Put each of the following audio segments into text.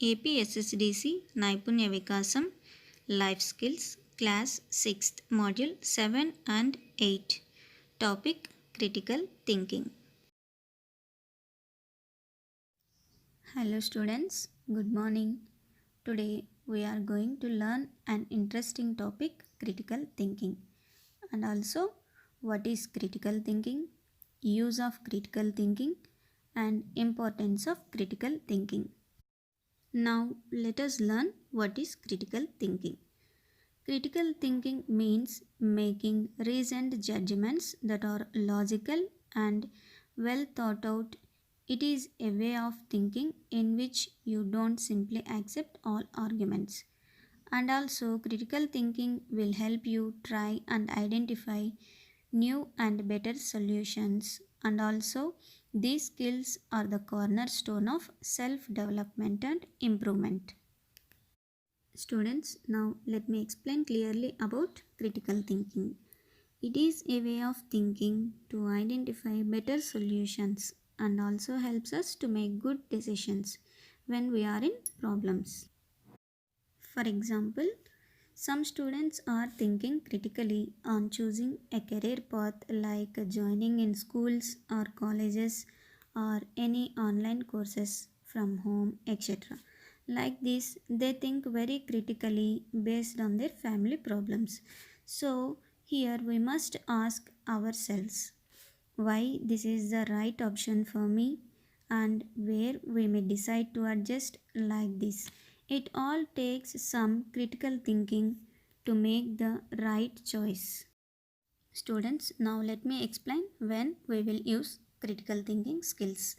APSSDC Naipunya Vikasam Life Skills Class 6th Module 7 and 8. Topic Critical Thinking. Hello students, good morning. Today we are going to learn an interesting topic, critical thinking, and also what is critical thinking, use of critical thinking, and importance of critical thinking. Now let us learn what is critical thinking. Critical thinking means making reasoned judgments that are logical and well thought out. It is a way of thinking in which you don't simply accept all arguments. And also, critical thinking will help you try and identify new and better solutions. And also, these skills are the cornerstone of self development and improvement. Students, now let me explain clearly about critical thinking. It is a way of thinking to identify better solutions and also helps us to make good decisions when we are in problems. For example, some students are thinking critically on choosing a career path like joining in schools or colleges or any online courses from home, etc. Like this, they think very critically based on their family problems. So, here we must ask ourselves why this is the right option for me and where we may decide to adjust like this. It all takes some critical thinking to make the right choice. Students, now let me explain when we will use critical thinking skills.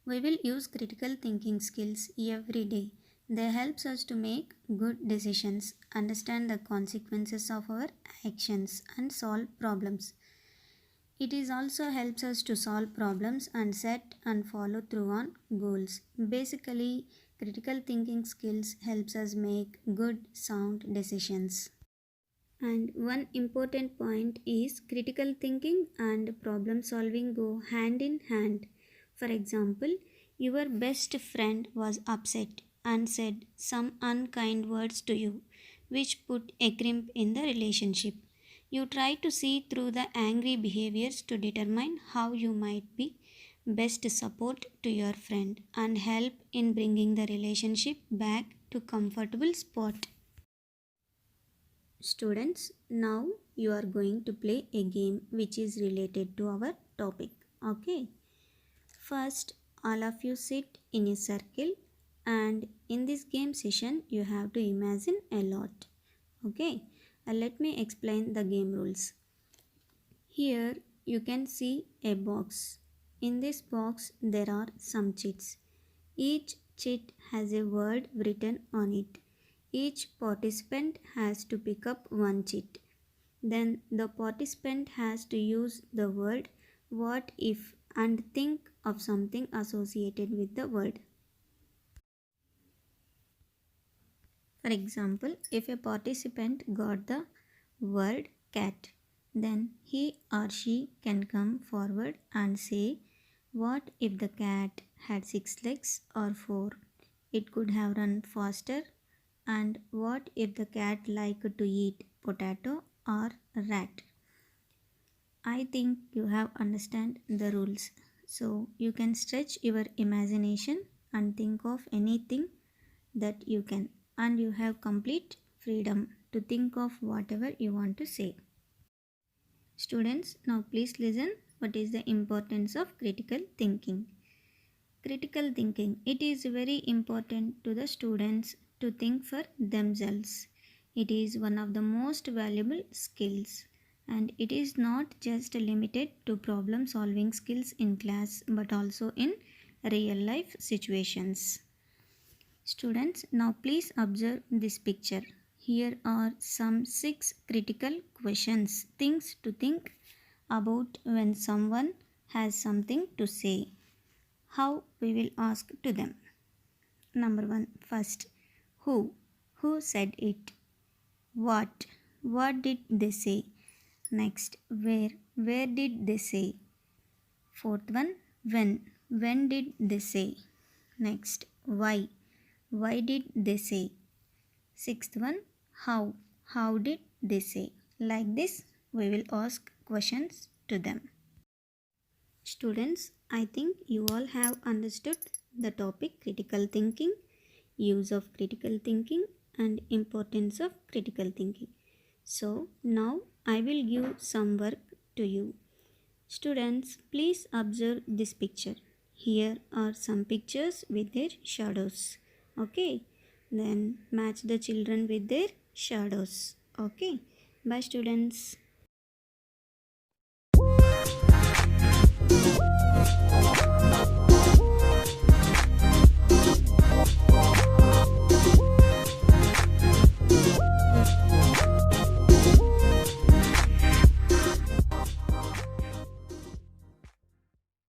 We will use critical thinking skills every day. They helps us to make good decisions, understand the consequences of our actions and solve problems. It is also helps us to solve problems and set and follow through on goals. Basically, critical thinking skills helps us make good sound decisions. And one important point is critical thinking and problem solving go hand in hand. For example, your best friend was upset and said some unkind words to you, which put a crimp in the relationship. You try to see through the angry behaviors to determine how you might be best support to your friend and help in bringing the relationship back to comfortable spot. Students, now you are going to play a game which is related to our topic. Okay. First, all of you sit in a circle and in this game session you have to imagine a lot. Okay. Let me explain the game rules. Here you can see a box. In this box there are some cheats. Each cheat has a word written on it. Each participant has to pick up one cheat. Then the participant has to use the word what if and think of something associated with the word. For example, if a participant got the word cat, then he or she can come forward and say, what if the cat had 6 legs or 4? It could have run faster. And what if the cat liked to eat potato or rat? I think you have understand the rules. So you can stretch your imagination and think of anything that you can, and you have complete freedom to think of whatever you want to say. Students, now please listen what is the importance of critical thinking. Critical thinking, it is very important to the students to think for themselves. It is one of the most valuable skills, and it is not just limited to problem solving skills in class but also in real life situations. Students, now please observe this picture. Here are some 6 critical questions, things to think about when someone has something to say. How we will ask to them. Number 1, first, who? Who said it? What? What did they say? Next, where? Where did they say? Fourth one, when? When did they say? Next, why? Why did they say? Sixth one, how. How did they say? Like this, we will ask questions to them. Students, I think you all have understood the topic critical thinking, use of critical thinking, and importance of critical thinking. So, now I will give some work to you. Students, please observe this picture. Here are some pictures with their shadows. Okay, then match the children with their shadows. Okay, bye, students.